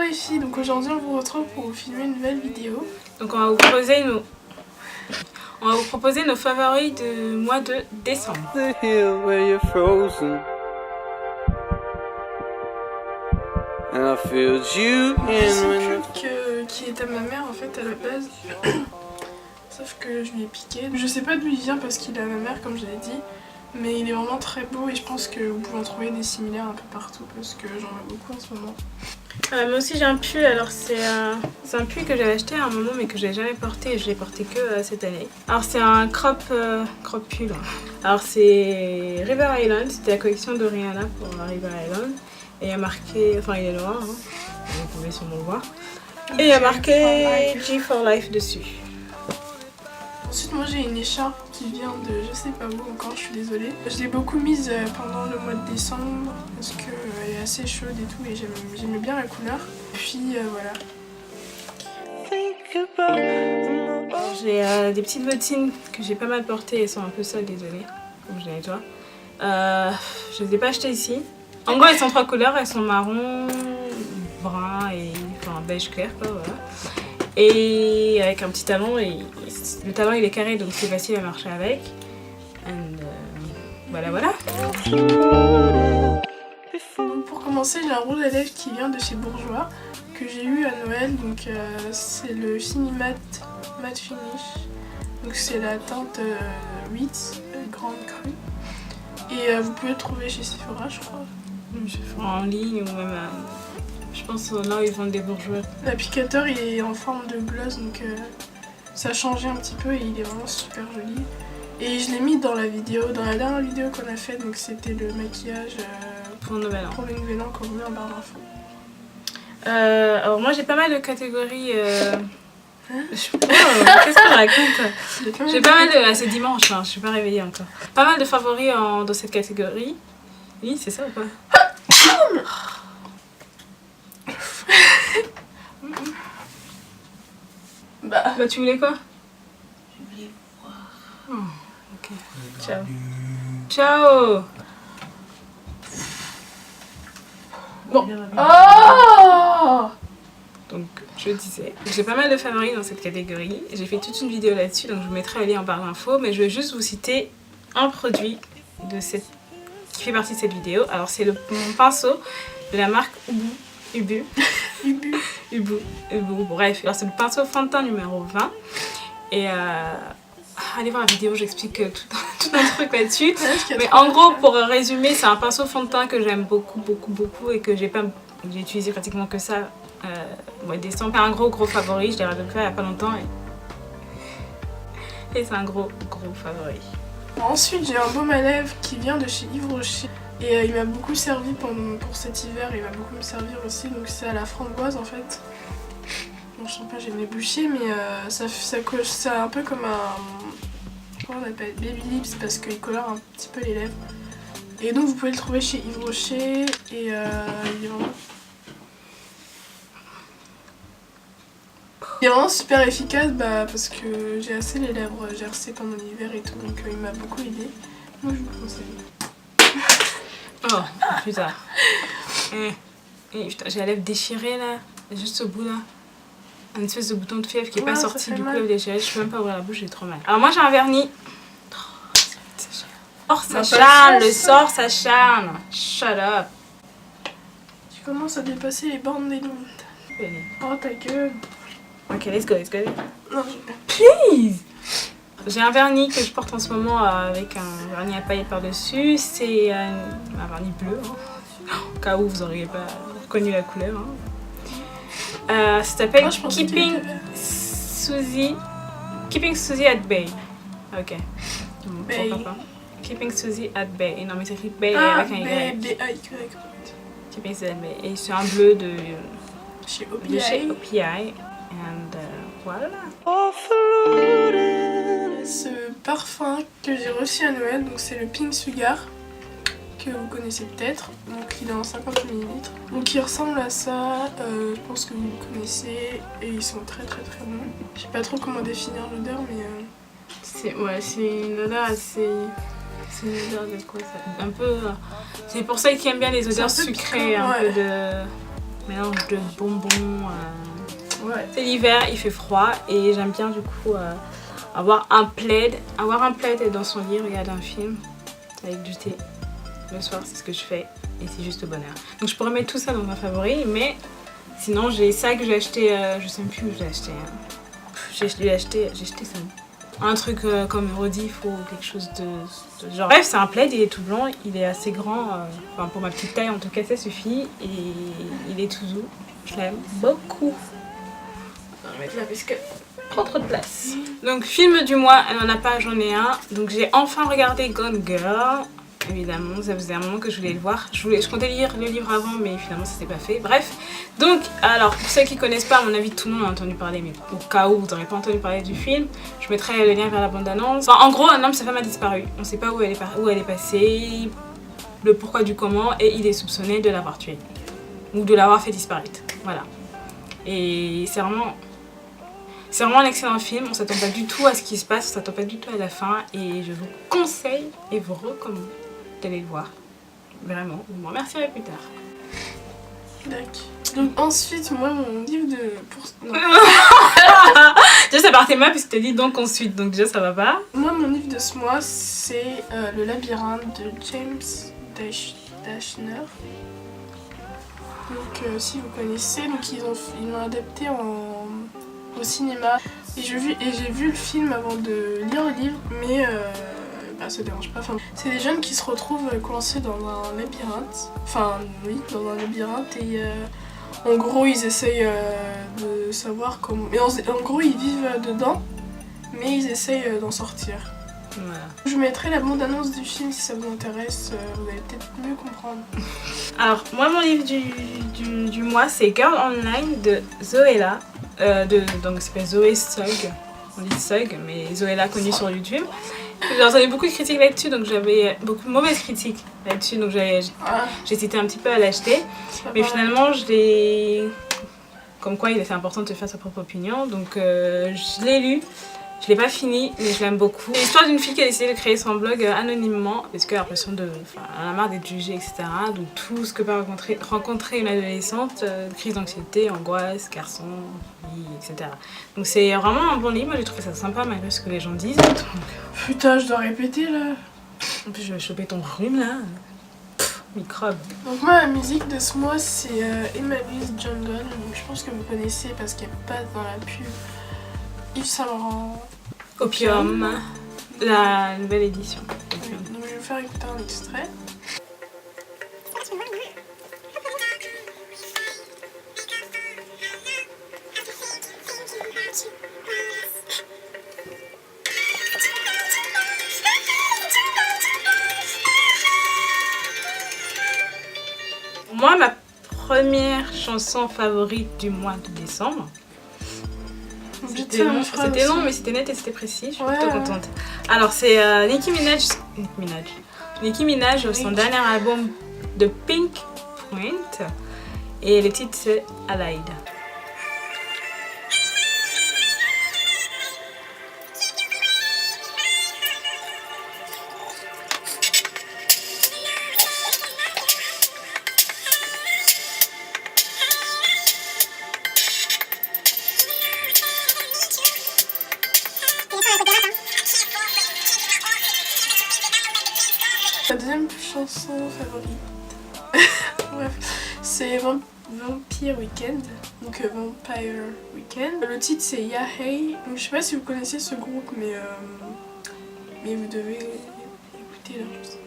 les filles, donc aujourd'hui on vous retrouve pour vous filmer une nouvelle vidéo. Donc on va vous proposer nos favoris du mois de décembre. C'est qui est à ma mère en fait à la base. Sauf que je lui ai piqué. Je sais pas d'où il vient parce qu'il est à ma mère comme je l'ai dit. Mais il est vraiment très beau et je pense que vous pouvez en trouver des similaires un peu partout parce que j'en ai beaucoup en ce moment. Moi aussi j'ai un pull, alors c'est un pull que j'avais acheté à un moment mais que j'ai jamais porté et je l'ai porté que cette année. Alors c'est un crop pull. Alors c'est River Island, c'était la collection de Rihanna pour River Island. Et il y a marqué, enfin il est noir, hein, vous pouvez sûrement le voir. Et il y a marqué G for Life dessus. Ensuite moi j'ai une écharpe qui vient de je sais pas où encore, je suis désolée. Je l'ai beaucoup mise pendant le mois de décembre parce qu'elle est assez chaude et tout et j'aimais bien la couleur. Puis voilà. J'ai des petites bottines que j'ai pas mal portées, elles sont un peu sales, désolée, comme je les nettoie. Je les ai pas achetées ici. En gros elles sont 3 couleurs, elles sont marron, brun et enfin beige clair quoi, voilà. Et avec un petit talon, et le talon il est carré donc c'est facile à marcher avec. Voilà. Donc pour commencer j'ai un rouge à lèvres qui vient de chez Bourjois que j'ai eu à Noël, donc c'est le Fini Matte Finish. Donc c'est la teinte 8, grande crue. Et vous pouvez le trouver chez Sephora je crois. En ligne ou même je pense là où ils vendent des Bourjois. L'applicateur il est en forme de gloss donc ça a changé un petit peu et il est vraiment super joli. Et je l'ai mis dans la dernière vidéo qu'on a faite, donc c'était le maquillage pour le Nouvel An. Pour le Nouvel An qu'on met en barre d'infos. Alors moi j'ai pas mal de catégories. Qu'est-ce que je raconte? J'ai pas mal de... c'est dimanche, hein, je suis pas réveillée encore. Pas mal de favoris dans cette catégorie. Oui, c'est ça ou pas? Bah tu voulais quoi? Je voulais voir. Oh, ok. Ciao. Ciao. Bon. Oh! Donc je disais, j'ai pas mal de favoris dans cette catégorie. J'ai fait toute une vidéo là-dessus, donc je vous mettrai le lien en barre d'infos. Mais je vais juste vous citer un produit qui fait partie de cette vidéo. Alors c'est mon pinceau de la marque Ubu. Bref, alors c'est le pinceau fond de teint numéro 20. Et allez voir la vidéo, j'explique tout un truc là-dessus. Mais en gros, pour résumer, c'est un pinceau fond de teint que j'aime beaucoup et que j'ai utilisé pratiquement que ça au mois de décembre. C'est un gros favori, je l'ai découvert il y a pas longtemps et c'est un gros favori. Ensuite, j'ai un baume à lèvres qui vient de chez Yves Rocher. Et il m'a beaucoup servi pour cet hiver, il va beaucoup me servir aussi, donc c'est à la framboise en fait. Bon, je sais pas, j'ai mes bouchées, mais c'est un peu comme un... Comment on appelle? Baby lips, parce qu'il colore un petit peu les lèvres. Et donc vous pouvez le trouver chez Yves Rocher, et il est vraiment super efficace parce que j'ai assez les lèvres gercées pendant l'hiver et tout, donc il m'a beaucoup aidé. Moi je vous le conseille. Oh putain. Putain, j'ai la lèvre déchirée là, juste au bout là. Un espèce de bouton de fièvre qui est pas sorti, du coup lèvre déchirée, je peux même pas ouvrir la bouche, j'ai trop mal. Alors moi j'ai un vernis. Ça charme, le sort ça charme. Shut up. Tu commences à dépasser les bornes des limites. Oh ta gueule. Ok, let's go. Non, please. J'ai un vernis que je porte en ce moment avec un vernis à paillettes par-dessus. C'est un vernis bleu, hein. Au cas où vous n'auriez pas reconnu la couleur. Hein. Ça s'appelle Keeping Susie at Bay. Ok. Bay. Pourquoi pas. Keeping Susie at Bay. Et non, mais c'est écrit Bay avec un Y. Keeping Susie at Bay. Et c'est un bleu de chez OPI. And voilà. Ce parfum que j'ai reçu à Noël, donc c'est le Pink Sugar que vous connaissez peut-être, donc il est en 50 ml. Donc il ressemble à ça, je pense que vous le connaissez et ils sont très bons. Je sais pas trop comment définir l'odeur mais c'est une odeur assez... C'est une odeur de quoi ça? Un peu... C'est pour ça qu'ils aiment bien les odeurs sucrées, un peu de... mélange de bonbons. Ouais. C'est l'hiver, il fait froid et j'aime bien du coup avoir un plaid et dans son lit regarder un film avec du thé. Le soir, c'est ce que je fais et c'est juste le bonheur. Donc je pourrais mettre tout ça dans un favori, mais sinon j'ai ça que j'ai acheté, je sais même plus où j'ai acheté. J'ai acheté ça. Un truc comme Eurodif ou quelque chose de genre. Bref, c'est un plaid, il est tout blanc, il est assez grand, enfin pour ma petite taille en tout cas ça suffit et il est tout doux. Je l'aime beaucoup. On va mettre là parce que prend trop de place. Donc film du mois, elle n'en a pas, j'en ai un. Donc j'ai enfin regardé Gone Girl. Évidemment, ça faisait un moment que je voulais le voir. Je comptais lire le livre avant, mais finalement ça s'est pas fait. Bref, donc, alors pour ceux qui connaissent pas, à mon avis tout le monde a entendu parler, mais au cas où vous n'aurez pas entendu parler du film, je mettrai le lien vers la bande-annonce. Enfin, en gros, un homme, sa femme a disparu. On sait pas où elle est passée, le pourquoi du comment, et il est soupçonné de l'avoir tuée ou de l'avoir fait disparaître. Voilà. Et c'est vraiment un excellent film. On s'attend pas du tout à ce qui se passe, on s'attend pas du tout à la fin, et je vous conseille et vous recommande d'aller le voir. Vraiment, vous m'en remercierez plus tard. D'accord. Donc ensuite, moi, mon livre de... Non. Déjà ça partait mal parce que tu as dit donc ensuite, donc déjà ça va pas. Moi, mon livre de ce mois, c'est Le Labyrinthe de James Dashner. Donc si vous connaissez, donc ils l'ont adapté au cinéma. Et j'ai vu le film avant de lire le livre, mais ça dérange pas. Enfin, c'est des jeunes qui se retrouvent coincés dans un labyrinthe. Enfin, oui, dans un labyrinthe. Et en gros, ils essayent de savoir comment... Mais en gros, ils vivent dedans, mais ils essayent d'en sortir. Voilà. Je mettrai la bande-annonce du film si ça vous intéresse, vous allez peut-être mieux comprendre. Alors, moi, mon livre du mois, c'est Girl Online de Zoéla. Donc, ça s'appelle Zoé Sugg. On dit Sugg, mais Zoéla connue sur YouTube. J'ai entendu beaucoup de critiques là-dessus, donc j'avais beaucoup de mauvaises critiques là-dessus, donc j'hésitais un petit peu à l'acheter. Mais finalement, comme quoi il est important de se faire sa propre opinion, donc je l'ai lu. Je l'ai pas fini, mais je l'aime beaucoup. C'est l'histoire d'une fille qui a décidé de créer son blog anonymement parce qu'elle a l'impression elle a marre d'être jugée, etc. Donc tout ce que peut rencontrer une adolescente, crise d'anxiété, angoisse, garçon, vie, etc. Donc c'est vraiment un bon livre, moi j'ai trouvé ça sympa malgré ce que les gens disent. Donc... Putain, je dois répéter là. En plus je vais choper ton rhume là. Microbe. Donc moi la musique de ce mois c'est Emma'Louise Jungle, donc je pense que vous connaissez parce qu'elle passe dans la pub Yves Saint Laurent. Opium, la nouvelle édition. Oui, donc je vais vous faire écouter un extrait. Moi, ma première chanson favorite du mois de décembre. C'était long, mais c'était net et c'était précis. Je suis plutôt contente. Alors, c'est Nicki Minaj, son dernier album de Pink Point. Et le titre, c'est Allied. Ma deuxième chanson favorite, bref, c'est Vampire Weekend, donc Vampire Weekend. Le titre c'est Ya Hey, donc je sais pas si vous connaissez ce groupe, mais vous devez écouter leur chanson.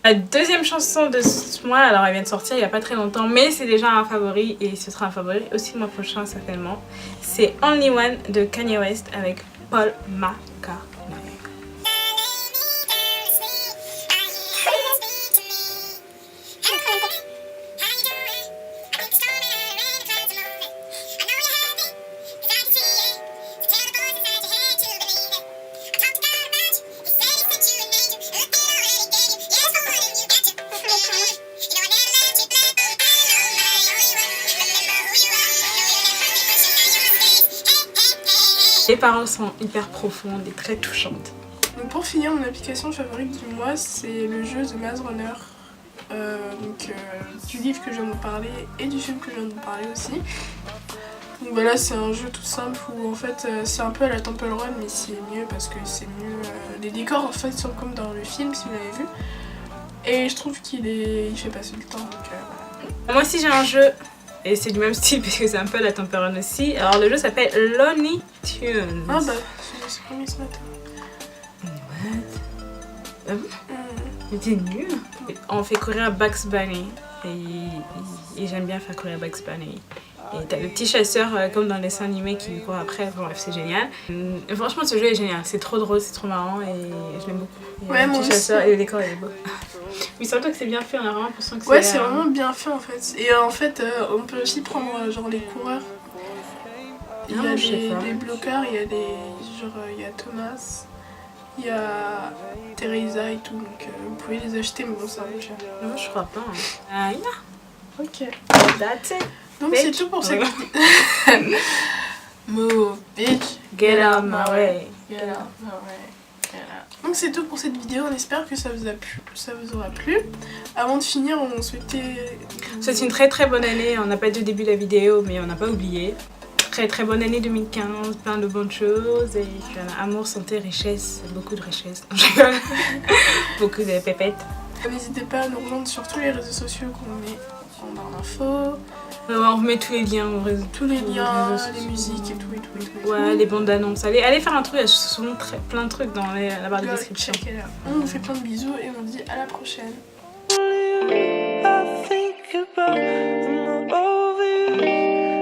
La deuxième chanson de ce mois, alors elle vient de sortir il n'y a pas très longtemps, mais c'est déjà un favori et ce sera un favori aussi le mois prochain certainement. C'est Only One de Kanye West avec Paul McCartney. Les paroles sont hyper profondes et très touchantes. Donc pour finir, mon application favorite du mois, c'est le jeu The Maze Runner. Du livre que je viens de vous parler et du film que je viens de vous parler aussi. Donc voilà, c'est un jeu tout simple où en fait c'est un peu à la Temple Run, mais c'est mieux parce que c'est mieux. Les décors en fait sont comme dans le film si vous l'avez vu. Et je trouve il fait passer le temps. Donc, voilà. Moi aussi j'ai un jeu et c'est du même style parce que c'est un peu à la Temple Run aussi. Alors le jeu s'appelle Looney Tunes. Ah bah, c'est pas mis ce matin. Ah bon? Mais t'es nul. On fait courir Bugs Bunny et j'aime bien faire courir Bugs Bunny. Et t'as le petit chasseur comme dans les dessins animés qui lui court après, enfin, bref c'est génial. Et franchement ce jeu est génial, c'est trop drôle, c'est trop marrant et je l'aime beaucoup. Ouais, le moi petit aussi. chasseur et le décor il est beau. Mais surtout que c'est bien fait, on a vraiment l'impression que Ouais, c'est vraiment bien fait en fait. Et en fait, on peut aussi prendre genre les coureurs. Il y a je sais pas. des bloqueurs, il y a il y a Thomas, il y a Teresa et tout, donc vous pouvez les acheter, mais bon, ça vaut cher. Non, je crois pas. Ah, yeah. Ok. That's it. Donc Bitch. c'est tout pour cette vidéo. Move, bitch. Get out my way. Get out my way. Donc c'est tout pour cette vidéo, on espère que ça vous aura plu. Avant de finir, on souhaitait... C'est une très très bonne année, on n'a pas dit au début de la vidéo, mais on n'a pas oublié. Très très bonne année 2015, plein de bonnes choses, et amour, santé, richesse, beaucoup de richesse. Je rigole. Beaucoup de pépettes. N'hésitez pas à nous rejoindre sur tous les réseaux sociaux qu'on met en barre d'infos. On remet tous les liens au réseau. Tous les liens, réseaux les sociaux. musiques et tout et tout et tout. Ouais, les bandes annonces. Allez faire un truc, il y a souvent plein de trucs dans la barre de description. Check it out. On vous fait plein de bisous et on dit à la prochaine.